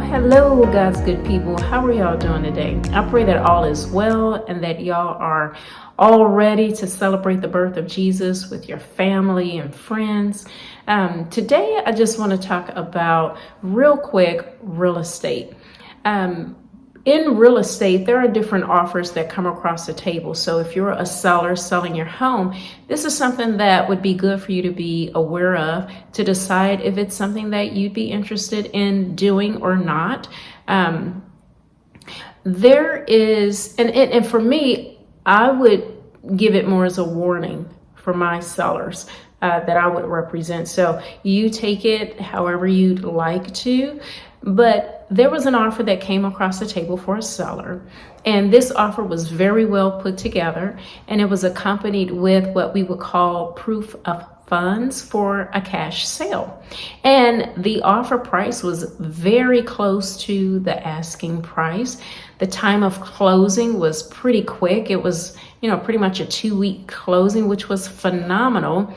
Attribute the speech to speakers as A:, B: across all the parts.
A: Hello, God's good people. How are y'all doing today? I pray that all is well and that y'all are all ready to celebrate the birth of Jesus with your family and friends. Today, I just want to talk about real quick real estate. In real estate, there are different offers that come across the table. So if you're a seller selling your home, this is something that would be good for you to be aware of to decide if it's something that you'd be interested in doing or not. There is, and for me, I would give it more as a warning for my sellers that I would represent. So you take it however you'd like to. But there was an offer that came across the table for a seller, and this offer was very well put together, and it was accompanied with what we would call proof of funds for a cash sale. And the offer price was very close to the asking price. The time of closing was pretty quick. It was, pretty much a 2-week closing, which was phenomenal.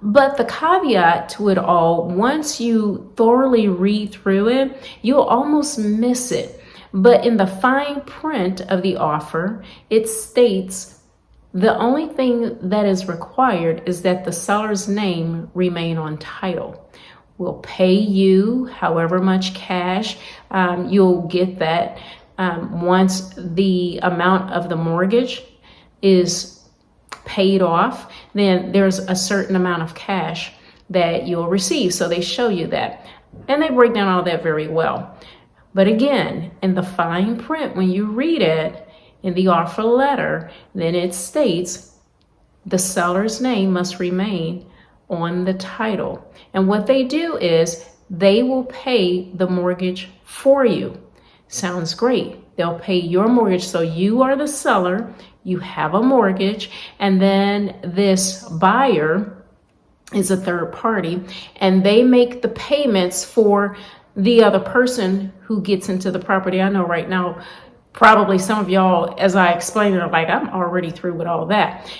A: But the caveat to it all, once you thoroughly read through it, you'll almost miss it. But in the fine print of the offer, it states the only thing that is required is that the seller's name remain on title. We'll pay you however much cash you'll get that once the amount of the mortgage is paid off, then there's a certain amount of cash that you'll receive. So they show you that, and they break down all that very well. But again, in the fine print, when you read it in the offer letter, then it states the seller's name must remain on the title. And what they do is they will pay the mortgage for you. Sounds great. They'll pay your mortgage. So you are the seller, you have a mortgage, and then this buyer is a third party, and they make the payments for the other person who gets into the property. I know right now, probably some of y'all, as I explained it, are like, I'm already through with all that,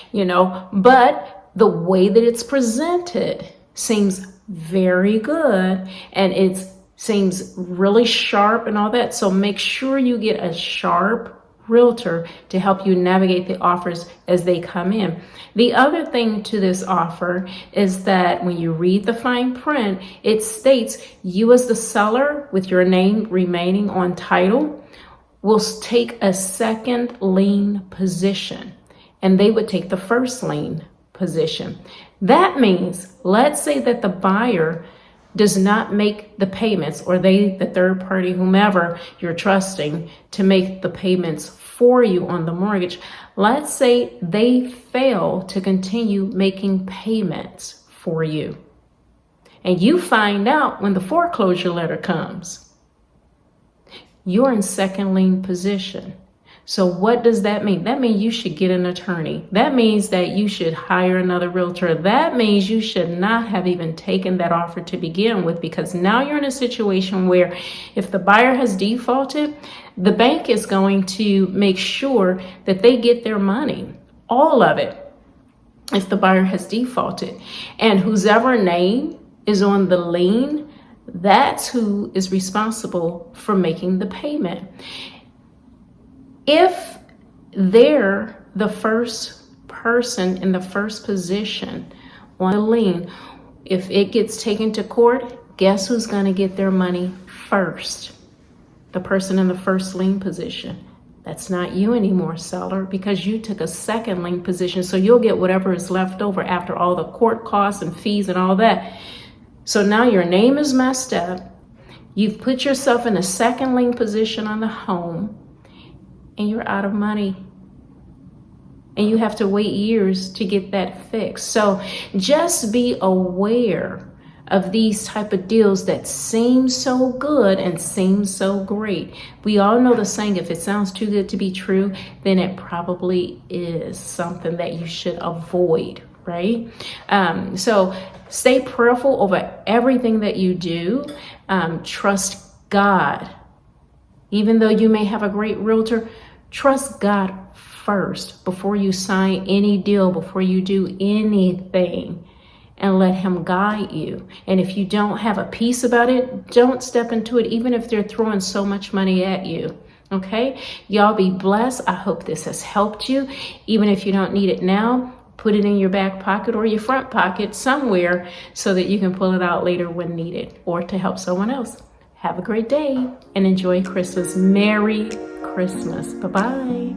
A: but the way that it's presented seems very good, and it seems really sharp and all that. So make sure you get a sharp realtor to help you navigate the offers as they come in. The other thing to this offer is that when you read the fine print, it states you as the seller with your name remaining on title will take a second lien position, and they would take the first lien position. That means, let's say that the buyer does not make the payments, or they, the third party, whomever you're trusting to make the payments for you on the mortgage, let's say they fail to continue making payments for you. And you find out when the foreclosure letter comes, you're in second lien position. So what does that mean? That means you should get an attorney. That means that you should hire another realtor. That means you should not have even taken that offer to begin with, because now you're in a situation where if the buyer has defaulted, the bank is going to make sure that they get their money, all of it, if the buyer has defaulted. And whoever name is on the lien, that's who is responsible for making the payment. If they're the first person in the first position on the lien, if it gets taken to court, guess who's going to get their money first? The person in the first lien position. That's not you anymore, seller, because you took a second lien position. So you'll get whatever is left over after all the court costs and fees and all that. So now your name is messed up. You've put yourself in a second lien position on the home, and you're out of money, and you have to wait years to get that fixed. So just be aware of these type of deals that seem so good and seem so great. We all know the saying, if it sounds too good to be true, then it probably is something that you should avoid, right? So stay prayerful over everything that you do. Trust God. Even though you may have a great realtor, trust God first before you sign any deal, before you do anything. and let him guide you. And if you don't have a peace about it, don't step into it, even if they're throwing so much money at you. Okay, y'all be blessed. I hope this has helped you. Even if you don't need it now, put it in your back pocket or your front pocket somewhere so that you can pull it out later when needed or to help someone else. Have a great day and enjoy Christmas. Merry Christmas. Bye-bye.